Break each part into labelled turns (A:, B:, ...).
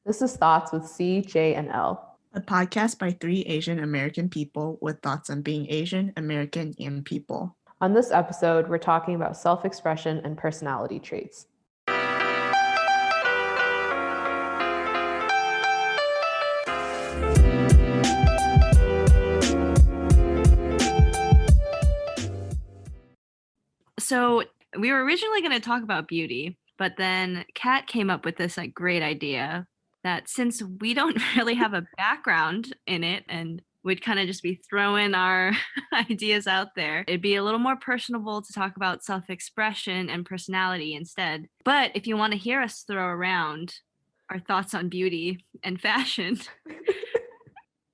A: This is Thoughts with C, J, and L.
B: A podcast by 3 Asian American people with thoughts on being Asian, American, and people.
A: On this episode, we're talking about self-expression and personality traits.
C: So we were originally going to talk about beauty, but then Kat came up with this great idea that since we don't really have a background in it and we'd kind of just be throwing our ideas out there, it'd be a little more personable to talk about self-expression and personality instead. But if you want to hear us throw around our thoughts on beauty and fashion,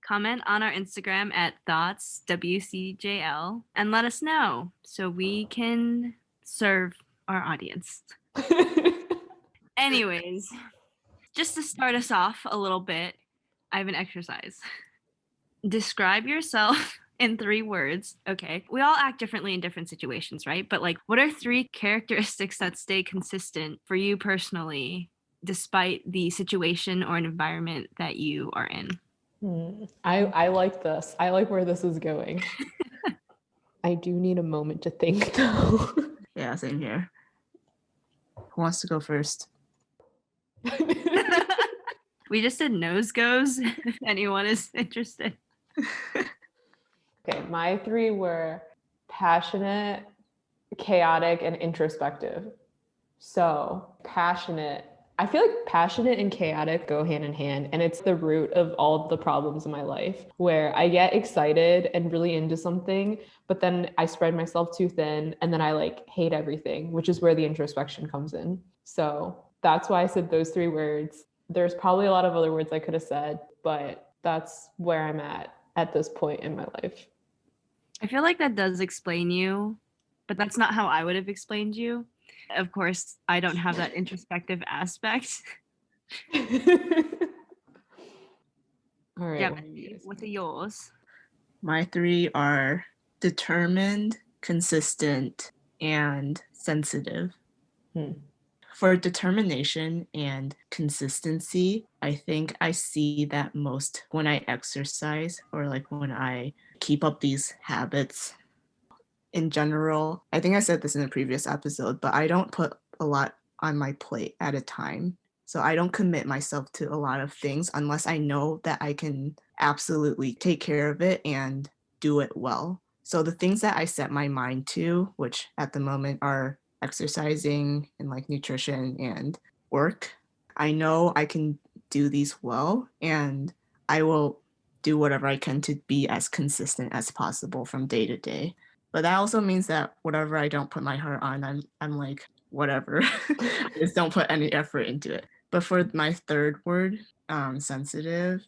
C: comment on our Instagram at thoughtswcjl and let us know so we can serve our audience. Anyways, just to start us off a little bit, I have an exercise. Describe yourself in 3 words. Okay. We all act differently in different situations, right? But what are 3 characteristics that stay consistent for you personally, despite the situation or an environment that you are in?
A: I like this. I like where this is going. I do need a moment to think, though.
B: Yeah, same here. Who wants to go first?
C: We just did nose goes, if anyone is interested.
A: Okay, my 3 were passionate, chaotic, and introspective. So, passionate. I feel like passionate and chaotic go hand in hand, and it's the root of all of the problems in my life, where I get excited and really into something, but then I spread myself too thin, and then I hate everything, which is where the introspection comes in. So that's why I said those 3 words. There's probably a lot of other words I could have said, but that's where I'm at this point in my life.
C: I feel like that does explain you, but that's not how I would have explained you. Of course, I don't have that introspective aspect.
A: All right.
C: Yeah, what are yours?
B: My 3 are determined, consistent, and sensitive. For determination and consistency, I think I see that most when I exercise or when I keep up these habits. In general, I think I said this in a previous episode, but I don't put a lot on my plate at a time. So I don't commit myself to a lot of things unless I know that I can absolutely take care of it and do it well. So the things that I set my mind to, which at the moment are exercising and nutrition and work, I know I can do these well, and I will do whatever I can to be as consistent as possible from day to day. But that also means that whatever I don't put my heart on, I'm like, whatever. I just don't put any effort into it. But for my 3rd word, sensitive,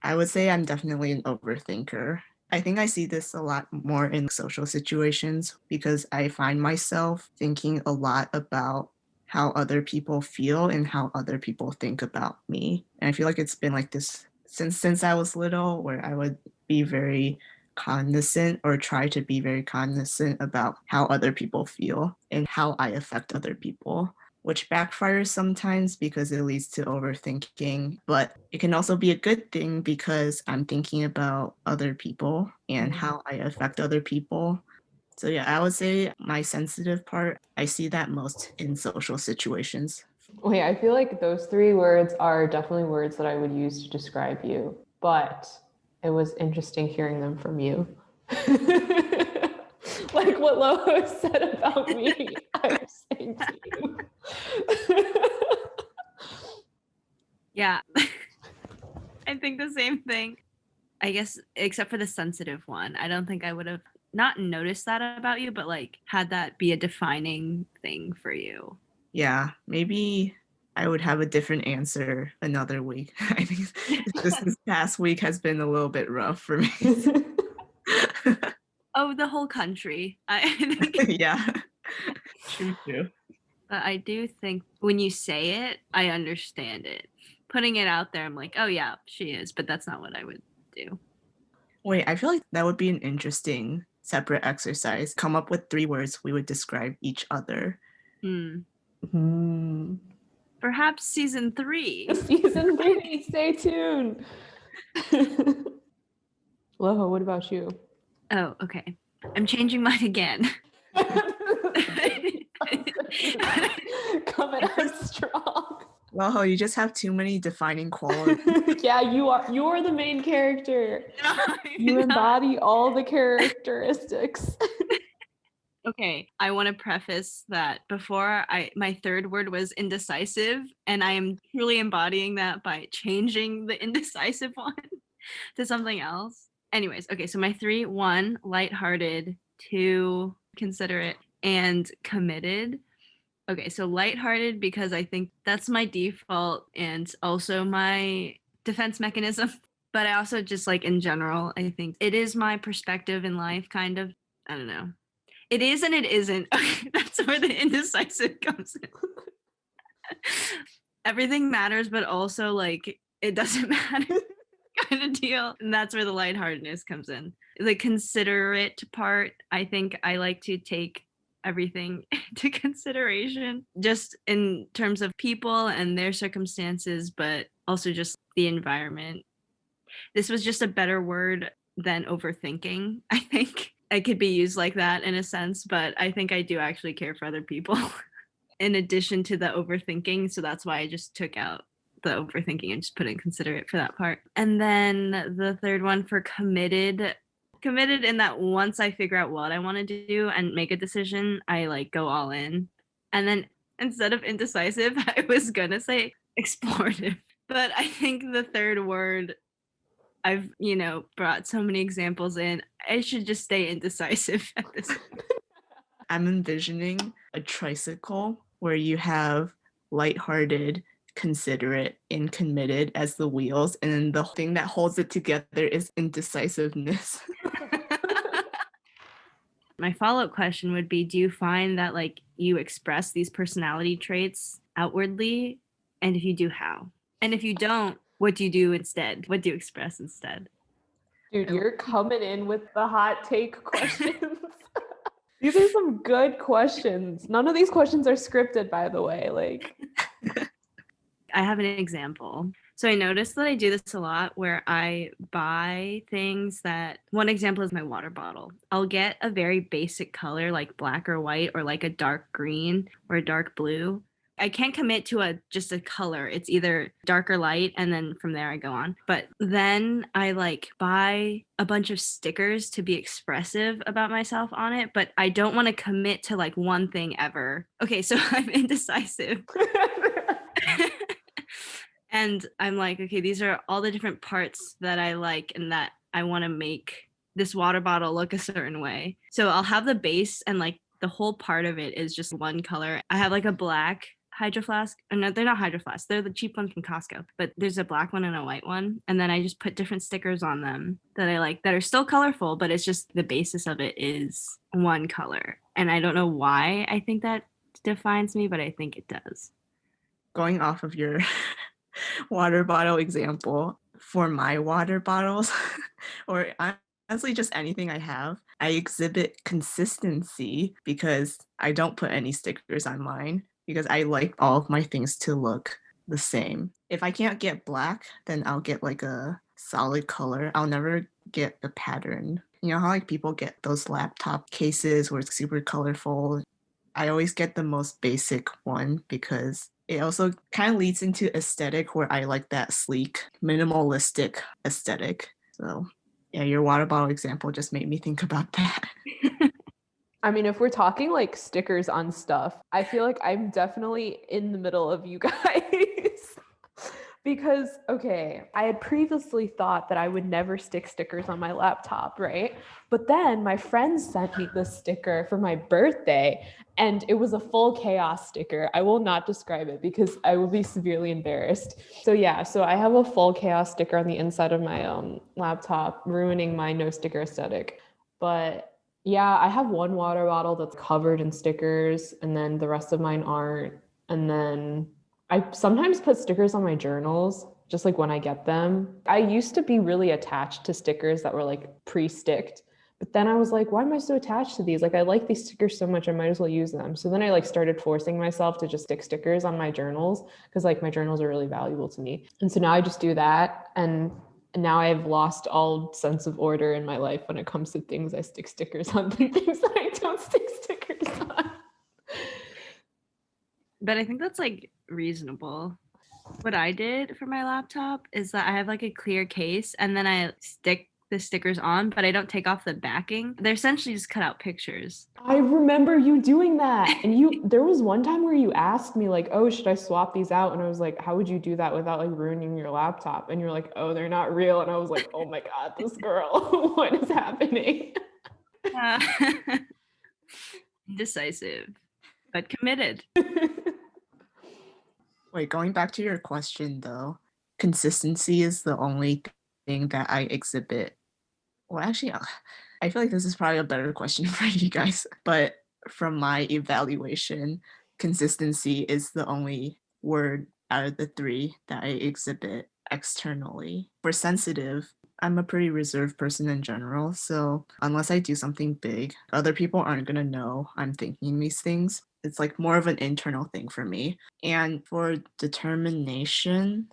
B: I would say I'm definitely an overthinker. I think I see this a lot more in social situations because I find myself thinking a lot about how other people feel and how other people think about me. And I feel like it's been like this since I was little, where I would be very cognizant or try to be very cognizant about how other people feel and how I affect other people, which backfires sometimes because it leads to overthinking. But it can also be a good thing because I'm thinking about other people and how I affect other people. So yeah, I would say my sensitive part, I see that most in social situations.
A: Wait, I feel like those 3 words are definitely words that I would use to describe you, but it was interesting hearing them from you. Like what Loho said about me, I'm saying to you.
C: Yeah, I think the same thing. I guess, except for the sensitive one, I don't think I would have not noticed that about you, but had that be a defining thing for you.
B: Yeah, maybe I would have a different answer another week. I think this past week has been a little bit rough for me.
C: Oh, the whole country. I think.
B: Yeah, true.
C: But I do think when you say it, I understand it. Putting it out there, I'm like, oh yeah, she is, but that's not what I would do.
B: Wait, I feel like that would be an interesting separate exercise. Come up with 3 words we would describe each other.
C: Perhaps season 3.
A: Season 3, stay tuned. Loho, what about you?
C: Oh, okay. I'm changing mine again.
A: Coming out strong.
B: Well, you just have too many defining qualities.
A: Yeah, you're the main character. You embody all the characteristics.
C: Okay, I want to preface that before my third word was indecisive, and I am truly embodying that by changing the indecisive one to something else. Anyways, okay, so my 3, 1, lighthearted, 2, considerate, and committed. Okay, so lighthearted because I think that's my default and also my defense mechanism. But I also just like in general, I think it is my perspective in life, kind of. I don't know. It is and it isn't. Okay, that's where the indecisive comes in. Everything matters, but also like it doesn't matter kind of deal. And that's where the lightheartedness comes in. The considerate part, I think I like to take everything into consideration, just in terms of people and their circumstances, but also just the environment. This was just a better word than overthinking, I think. It could be used like that in a sense, but I think I do actually care for other people in addition to the overthinking. So that's why I just took out the overthinking and just put in considerate for that part. And then the third one for committed in that once I figure out what I want to do and make a decision, I like go all in. And then instead of indecisive, I was gonna say explorative. But I think the third word, I've, brought so many examples in. I should just stay indecisive at this point.
B: I'm envisioning a tricycle where you have lighthearted, considerate, and committed as the wheels, and then the thing that holds it together is indecisiveness.
C: My follow-up question would be, do you find that like you express these personality traits outwardly? And if you do, how? And if you don't, what do you do instead? What do you express instead?
A: Dude, you're coming in with the hot take questions. These are some good questions. None of these questions are scripted, by the way. Like,
C: I have an example. So I noticed that I do this a lot where I buy things that, one example is my water bottle. I'll get a very basic color like black or white or like a dark green or a dark blue. I can't commit to just a color. It's either dark or light, and then from there I go on. But then I like buy a bunch of stickers to be expressive about myself on it, but I don't want to commit to like one thing ever. Okay, so I'm indecisive. And I'm like, okay, these are all the different parts that I like and that I want to make this water bottle look a certain way. So I'll have the base, and like the whole part of it is just one color. I have like a black Hydro Flask. No, they're not Hydro Flasks. They're the cheap ones from Costco. But there's a black one and a white one. And then I just put different stickers on them that I like that are still colorful, but it's just the basis of it is one color. And I don't know why I think that defines me, but I think it does.
B: Going off of your water bottle example, for my water bottles, or honestly just anything I have, I exhibit consistency because I don't put any stickers on mine because I like all of my things to look the same. If I can't get black, then I'll get like a solid color. I'll never get the pattern. You know how like people get those laptop cases where it's super colorful? I always get the most basic one because it also kind of leads into aesthetic where I like that sleek, minimalistic aesthetic. So yeah, your water bottle example just made me think about that.
A: I mean, if we're talking like stickers on stuff, I feel like I'm definitely in the middle of you guys. Because, okay, I had previously thought that I would never stick stickers on my laptop, right? But then my friend sent me this sticker for my birthday, and it was a full chaos sticker. I will not describe it because I will be severely embarrassed. So yeah, so I have a full chaos sticker on the inside of my laptop, ruining my no sticker aesthetic. But yeah, I have one water bottle that's covered in stickers, and then the rest of mine aren't. And then I sometimes put stickers on my journals, just like when I get them. I used to be really attached to stickers that were like pre-sticked, But then I was like, why am I so attached to these? Like, I like these stickers so much, I might as well use them. So then I like started forcing myself to just stick stickers on my journals because like my journals are really valuable to me. And so now I just do that. And now I've lost all sense of order in my life when it comes to things I stick stickers on and things that I don't stick stickers on.
C: But I think that's like reasonable. What I did for my laptop is that I have like a clear case and then I stick the stickers on, but I don't take off the backing. They're essentially just cut out pictures.
A: I remember you doing that. And there was one time where you asked me like, oh, should I swap these out? And I was like, how would you do that without like ruining your laptop? And you're like, oh, they're not real. And I was like, oh my God, this girl, what is happening?
C: Indecisive, but committed.
B: Wait, going back to your question though, consistency is the only thing that I exhibit. Well, actually, I feel like this is probably a better question for you guys, but from my evaluation, consistency is the only word out of the three that I exhibit externally. For sensitive, I'm a pretty reserved person in general, so unless I do something big, other people aren't gonna know I'm thinking these things. It's like more of an internal thing for me. And for determination,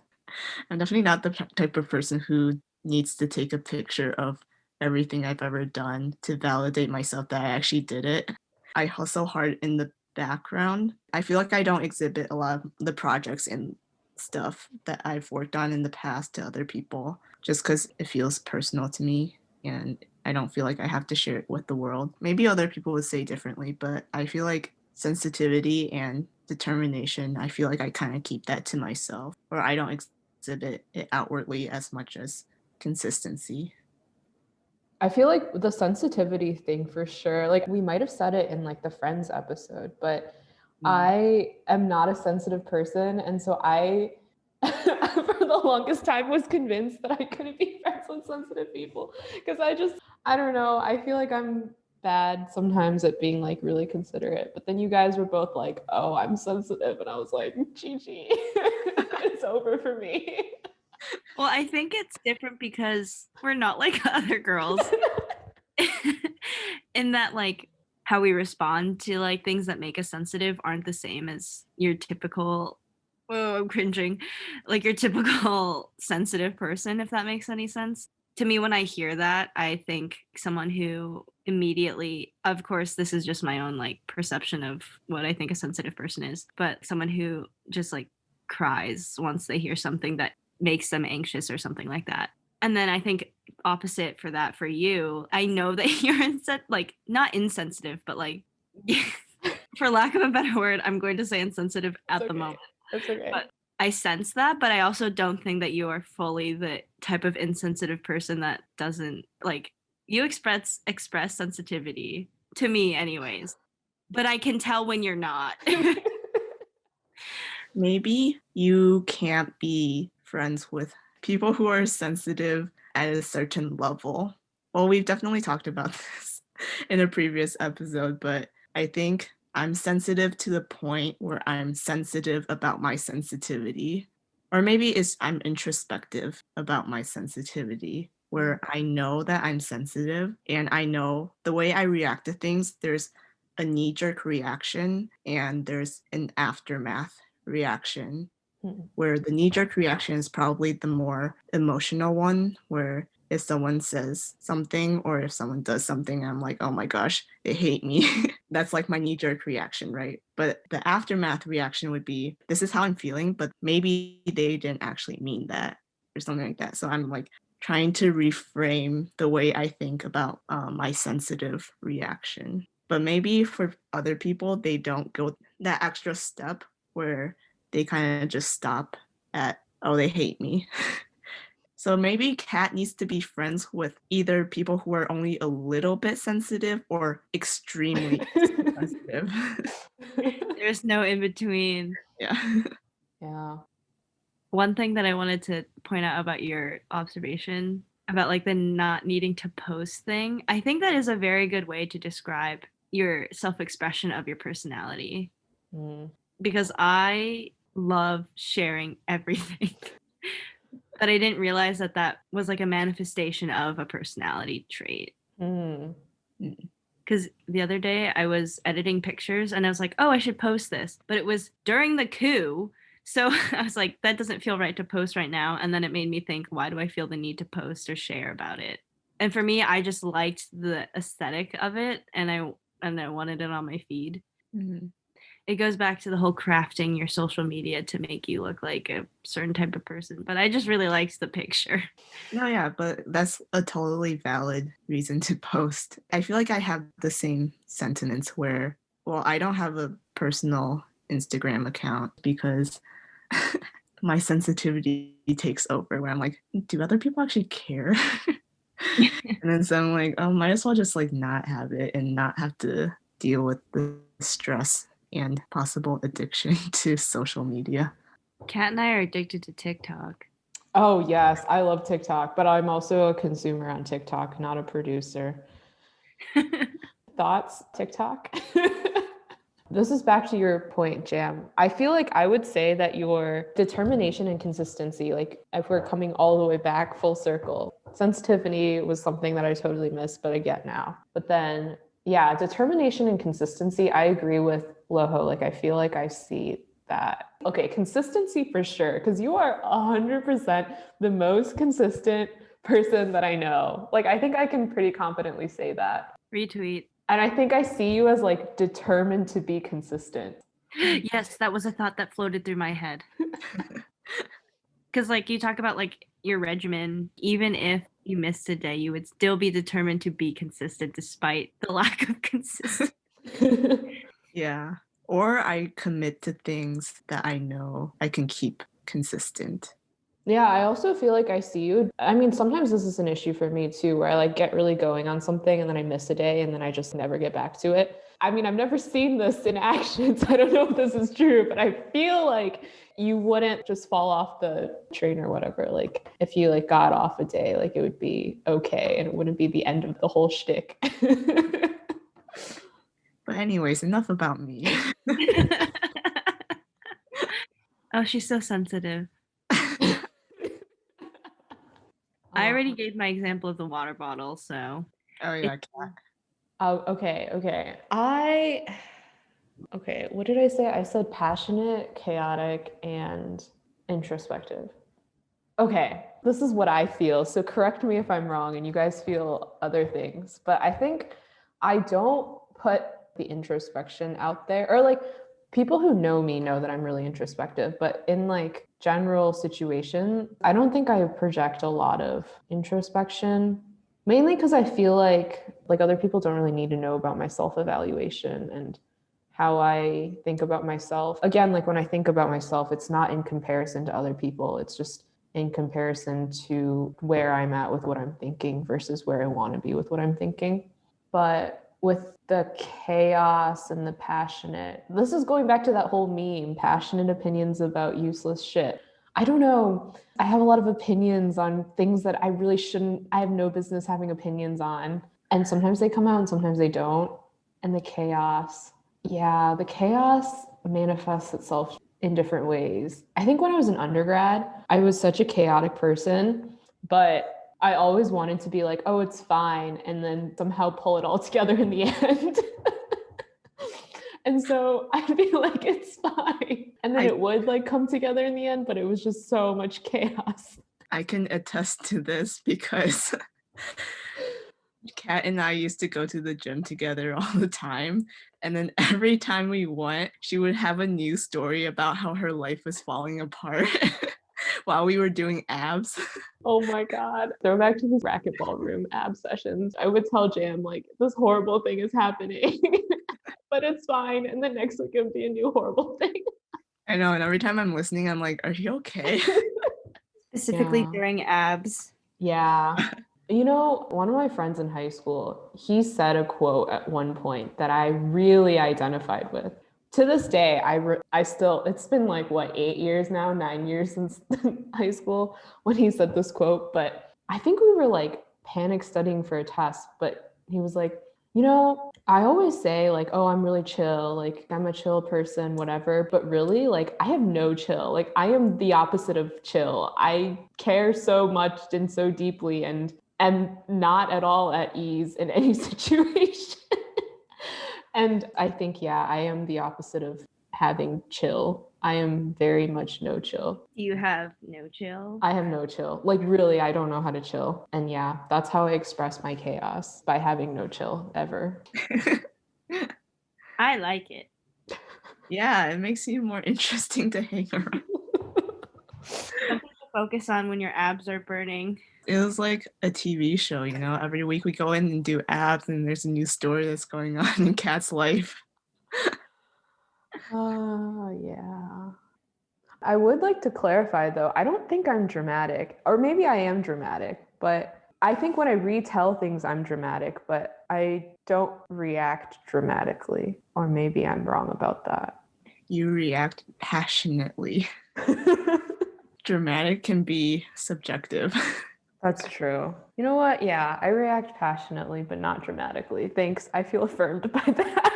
B: I'm definitely not the type of person who needs to take a picture of everything I've ever done to validate myself that I actually did it. I hustle hard in the background. I feel like I don't exhibit a lot of the projects and stuff that I've worked on in the past to other people just because it feels personal to me and I don't feel like I have to share it with the world. Maybe other people would say differently, but I feel like sensitivity and determination, I feel like I kind of keep that to myself, or I don't exhibit it outwardly as much as consistency.
A: I feel like the sensitivity thing for sure, like we might have said it in like the Friends episode, but I am not a sensitive person. And so I, for the longest time, was convinced that I couldn't be friends with sensitive people because I don't know, I feel like I'm bad sometimes at being like really considerate. But then you guys were both like, oh, I'm sensitive. And I was like, Gigi, it's over for me.
C: Well, I think it's different because we're not like other girls in that like how we respond to like things that make us sensitive aren't the same as your typical I'm cringing, like your typical sensitive person, if that makes any sense. To me, when I hear that, I think someone who immediately, of course, this is just my own like perception of what I think a sensitive person is, but someone who just like cries once they hear something that makes them anxious or something like that. And then I think opposite for that for you, I know that you're like not insensitive, but like for lack of a better word, I'm going to say insensitive at the moment.
A: That's okay.
C: But I sense that, but I also don't think that you are fully the type of insensitive person that doesn't like you express sensitivity to me anyways. But I can tell when you're not.
B: Maybe you can't be friends with people who are sensitive at a certain level. Well, we've definitely talked about this in a previous episode, but I think I'm sensitive to the point where I'm sensitive about my sensitivity. Or maybe I'm introspective about my sensitivity, where I know that I'm sensitive and I know the way I react to things, there's a knee-jerk reaction and there's an aftermath reaction, where the knee-jerk reaction is probably the more emotional one, where if someone says something or if someone does something, I'm like, oh my gosh, they hate me. That's like my knee-jerk reaction, right? But the aftermath reaction would be, this is how I'm feeling, but maybe they didn't actually mean that or something like that. So I'm like trying to reframe the way I think about my sensitive reaction. But maybe for other people, they don't go that extra step where they kind of just stop at, oh, they hate me. So maybe Kat needs to be friends with either people who are only a little bit sensitive or extremely sensitive.
C: There's no in between.
B: Yeah.
A: Yeah.
C: One thing that I wanted to point out about your observation about like the not needing to post thing, I think that is a very good way to describe your self-expression of your personality. Because I love sharing everything. But I didn't realize that that was like a manifestation of a personality trait.
A: Mm.
C: Because the other day I was editing pictures and I was like, oh, I should post this. But it was during the coup. So I was like, that doesn't feel right to post right now. And then it made me think, why do I feel the need to post or share about it? And for me, I just liked the aesthetic of it and I wanted it on my feed.
B: Mhm.
C: It goes back to the whole crafting your social media to make you look like a certain type of person. But I just really liked the picture.
B: No, yeah, but that's a totally valid reason to post. I feel like I have the same sentiments where, well, I don't have a personal Instagram account because my sensitivity takes over where I'm like, do other people actually care? And then so I'm like, oh, might as well just like not have it and not have to deal with the stress and possible addiction to social media.
C: Kat and I are addicted to TikTok.
A: Oh, yes. I love TikTok, but I'm also a consumer on TikTok, not a producer. Thoughts, TikTok? This is back to your point, Jam. I feel like I would say that your determination and consistency, like if we're coming all the way back full circle, sensitivity was something that I totally missed, but I get now. But then, yeah, determination and consistency, I agree with Loho. Like, I feel like I see that. Okay, consistency for sure, because you are 100% the most consistent person that I know. Like, I think I can pretty confidently say that.
C: Retweet.
A: And I think I see you as like determined to be consistent.
C: Yes, that was a thought that floated through my head. Because like you talk about like your regimen, even if you missed a day, you would still be determined to be consistent despite the lack of consistency.
B: Yeah. Or I commit to things that I know I can keep consistent.
A: Yeah, I also feel like I see you. I mean, sometimes this is an issue for me too, where I like get really going on something and then I miss a day and then I just never get back to it. I mean, I've never seen this in action, so I don't know if this is true, but I feel like you wouldn't just fall off the train or whatever. Like if you like got off a day, like it would be okay and it wouldn't be the end of the whole shtick.
B: But anyways, enough about me.
C: Oh, she's so sensitive. I already gave my example of the water bottle, so.
B: Oh yeah, Kat.
A: Oh, okay. Okay, what did I say? I said passionate, chaotic, and introspective. Okay, this is what I feel. So correct me if I'm wrong and you guys feel other things. But I think I don't put the introspection out there, or like people who know me know that I'm really introspective, but in like general situation, I don't think I project a lot of introspection, mainly because I feel like other people don't really need to know about my self-evaluation and how I think about myself. Again, like when I think about myself, it's not in comparison to other people. It's just in comparison to where I'm at with what I'm thinking versus where I want to be with what I'm thinking. But with the chaos and the passionate, this is going back to that whole meme, passionate opinions about useless shit. I don't know. I have a lot of opinions on things that I really shouldn't, I have no business having opinions on. And sometimes they come out and sometimes they don't. And the chaos, yeah, the chaos manifests itself in different ways. I think when I was an undergrad, I was such a chaotic person, but I always wanted to be like, oh, it's fine, and then somehow pull it all together in the end. And so I'd be like, it's fine. And then it would like come together in the end, but it was just so much chaos.
B: I can attest to this because Kat and I used to go to the gym together all the time. And then every time we went, she would have a new story about how her life was falling apart while we were doing abs.
A: Oh my God. Throwback to this racquetball room ab sessions. I would tell Jam, like, this horrible thing is happening, but it's fine. And the next week it would be a new horrible thing.
B: I know. And every time I'm listening, I'm like, are you okay?
C: Specifically
A: Yeah.
C: during abs.
A: Yeah. You know, one of my friends in high school, he said a quote at one point that I really identified with. To this day, I still, it's been like, what, 8 years now, 9 years since high school when he said this quote. But I think we were like panic studying for a test. But he was like, you know, I always say like, oh, I'm really chill, like I'm a chill person, whatever. But really, like, I have no chill. Like, I am the opposite of chill. I care so much and so deeply. And am not at all at ease in any situation. And I think, yeah, I am the opposite of having chill. I am very much no chill.
C: You have no chill?
A: I have no chill. Like, really, I don't know how to chill. And yeah, that's how I express my chaos, by having no chill ever.
C: I like it.
B: Yeah, it makes you more interesting to hang around.
C: Something to focus on when your abs are burning.
B: It was like a TV show, you know? Every week we go in and do abs, and there's a new story that's going on in Kat's life.
A: Yeah. I would like to clarify, though, I don't think I'm dramatic, or maybe I am dramatic, but I think when I retell things, I'm dramatic, but I don't react dramatically, or maybe I'm wrong about that.
B: You react passionately. Dramatic can be subjective.
A: That's true. You know what? Yeah, I react passionately, but not dramatically. Thanks. I feel affirmed by that.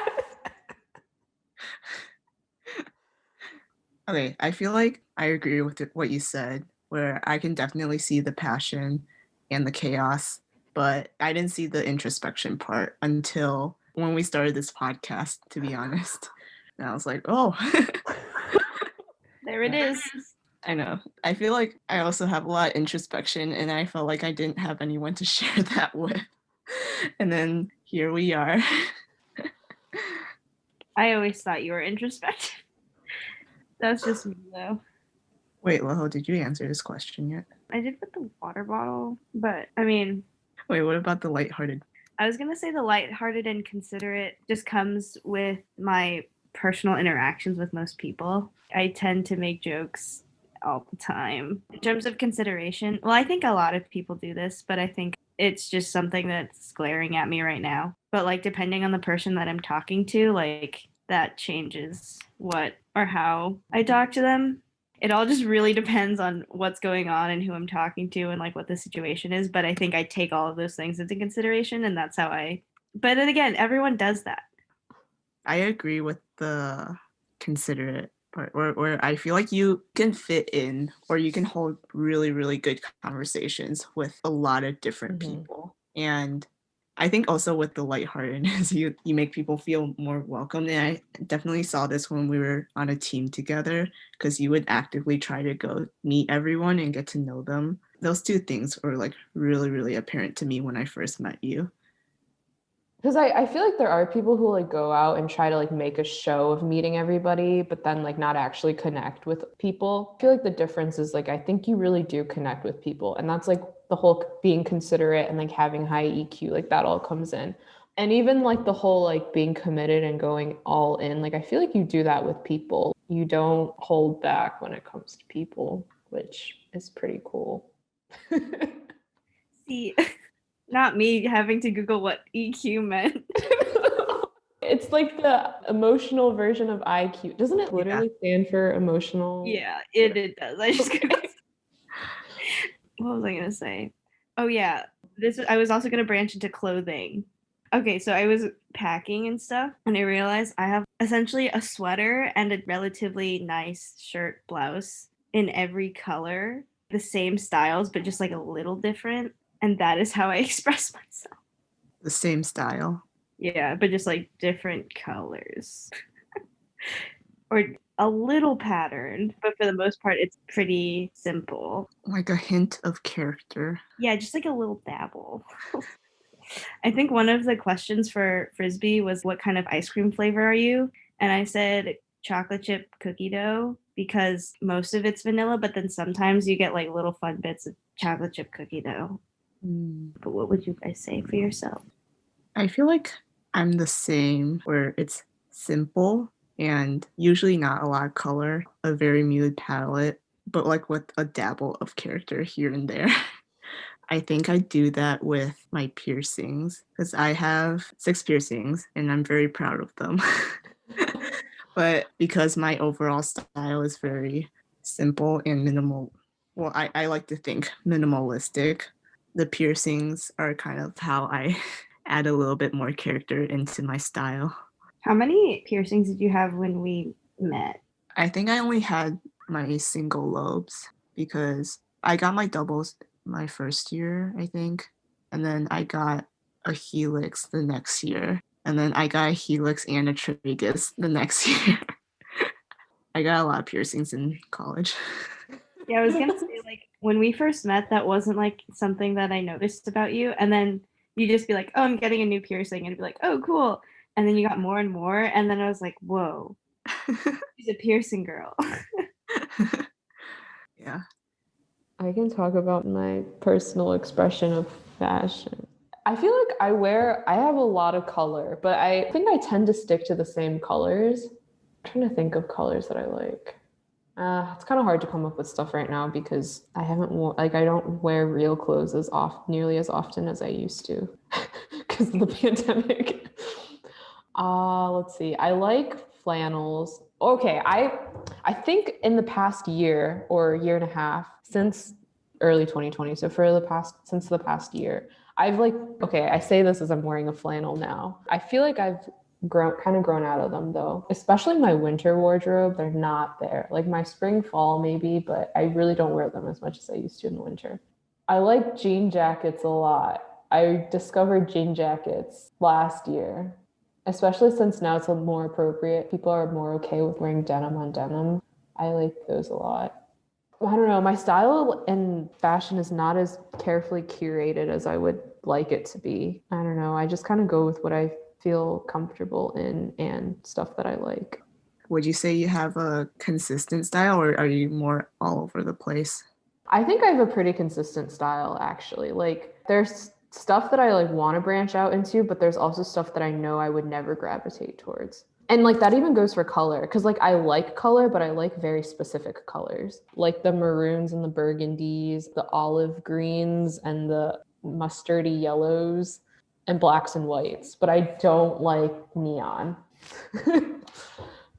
B: Okay, I feel like I agree with what you said, where I can definitely see the passion and the chaos, but I didn't see the introspection part until when we started this podcast, to be honest. And I was like, oh.
C: There it is.
B: I know. I feel like I also have a lot of introspection, and I felt like I didn't have anyone to share that with. And then here we are.
C: I always thought you were introspective. That's just me, though.
B: Wait, Loho, did you answer this question yet?
C: I did with the water bottle, but I mean...
B: Wait, what about the lighthearted?
C: I was going to say the lighthearted and considerate just comes with my personal interactions with most people. I tend to make jokes all the time. In terms of consideration, well, I think a lot of people do this, but I think it's just something that's glaring at me right now. But like, depending on the person that I'm talking to, like, that changes what or how I talk to them. It all just really depends on what's going on and who I'm talking to and like what the situation is. But I think I take all of those things into consideration, and that's how but then again, everyone does that.
B: I agree with the considerate part, where I feel like you can fit in, or you can hold really, really good conversations with a lot of different people. And I think also with the lightheartedness, you make people feel more welcome. And I definitely saw this when we were on a team together, because you would actively try to go meet everyone and get to know them. Those two things were like really, really apparent to me when I first met you.
A: Because I feel like there are people who like go out and try to like make a show of meeting everybody, but then like not actually connect with people. I feel like the difference is like, I think you really do connect with people. And that's like the whole being considerate and like having high EQ, like that all comes in. And even like the whole like being committed and going all in, like I feel like you do that with people. You don't hold back when it comes to people, which is pretty cool.
C: See, not me having to Google what EQ meant.
A: It's like the emotional version of IQ. Doesn't it literally stand for emotional?
C: Yeah, it does. I just couldn't. What was I gonna say? Oh yeah, I was also gonna branch into clothing. Okay, so I was packing and stuff, and I realized I have essentially a sweater and a relatively nice shirt blouse in every color, the same styles, but just like a little different. And that is how I express myself.
B: The same style.
C: Yeah, but just like different colors. Or a little pattern, but for the most part, it's pretty simple.
B: Like a hint of character.
C: Yeah, just like a little dabble. I think one of the questions for Frisbee was, what kind of ice cream flavor are you? And I said chocolate chip cookie dough, because most of it's vanilla, but then sometimes you get like little fun bits of chocolate chip cookie dough. But what would you guys say for yourself?
B: I feel like I'm the same, where it's simple and usually not a lot of color, a very muted palette, but like with a dabble of character here and there. I think I do that with my piercings, because I have 6 piercings and I'm very proud of them. But because my overall style is very simple and minimal, well, I like to think minimalistic, the piercings are kind of how I add a little bit more character into my style.
C: How many piercings did you have when we met?
B: I think I only had my single lobes, because I got my doubles my first year, I think. And then I got a helix the next year. And then I got a helix and a tragus the next year. I got a lot of piercings in college.
C: Yeah, I was gonna say, like, when we first met, that wasn't like something that I noticed about you. And then you just be like, oh, I'm getting a new piercing, and be like, oh, cool. And then you got more and more, and then I was like, whoa, she's a piercing girl.
B: Yeah.
A: I can talk about my personal expression of fashion. I feel like I have a lot of color, but I think I tend to stick to the same colors. I'm trying to think of colors that I like. It's kind of hard to come up with stuff right now because I don't wear real clothes nearly as often as I used to because of the pandemic. Let's see. I like flannels. Okay, I think in the past year or year and a half since early 2020, so since the past year, I say this as I'm wearing a flannel now. I feel like I've grown out of them though, especially my winter wardrobe. They're not there. Like my spring, fall maybe, but I really don't wear them as much as I used to in the winter. I like jean jackets a lot. I discovered jean jackets last year, especially since now it's more appropriate. People are more okay with wearing denim on denim. I like those a lot. I don't know. My style and fashion is not as carefully curated as I would like it to be. I don't know. I just kind of go with what I feel comfortable in and stuff that I like.
B: Would you say you have a consistent style, or are you more all over the place?
A: I think I have a pretty consistent style, actually. Like there's stuff that I like want to branch out into, but there's also stuff that I know I would never gravitate towards. And like that even goes for color, because like I like color, but I like very specific colors, like the maroons and the burgundies, the olive greens and the mustardy yellows and blacks and whites, but I don't like neon.
C: Do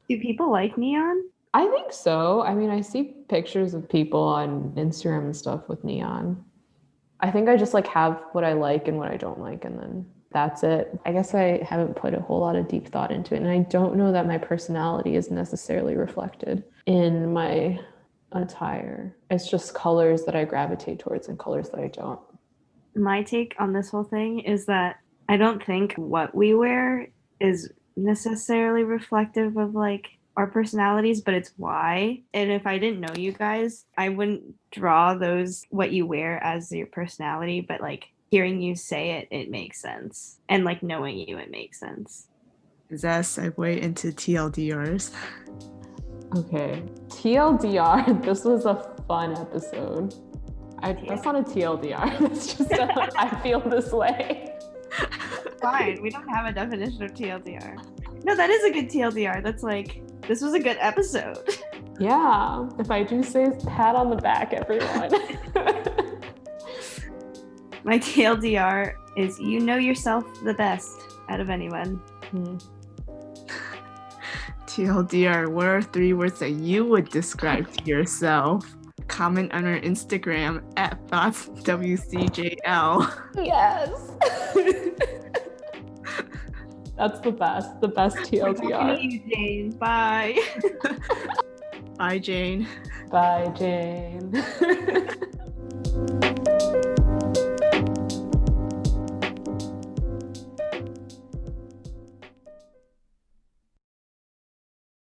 C: people like neon?
A: I think so. I mean, I see pictures of people on Instagram and stuff with neon. I think I just like have what I like and what I don't like, and then that's it. I guess I haven't put a whole lot of deep thought into it, and I don't know that my personality is necessarily reflected in my attire. It's just colors that I gravitate towards and colors that I don't.
C: My take on this whole thing is that I don't think what we wear is necessarily reflective of like our personalities, but it's why. And if I didn't know you guys, I wouldn't draw what you wear as your personality, but like hearing you say it, it makes sense. And like knowing you, it makes sense.
B: Is that a segue into TLDRs?
A: Okay. TLDR, this was a fun episode. That's not a TLDR. That's just I feel this way.
C: Fine. We don't have a definition of TLDR. No, that is a good TLDR. That's like, this was a good episode.
A: Yeah. If I do say pat on the back, everyone.
C: My TLDR is you know yourself the best out of anyone.
B: TLDR, what are 3 words that you would describe to yourself? Comment on our Instagram at ThoughtsWCJL.
A: Yes. That's the best TLDR.
C: You, Jane. Bye.
B: Bye, Jane.
A: Bye, Jane.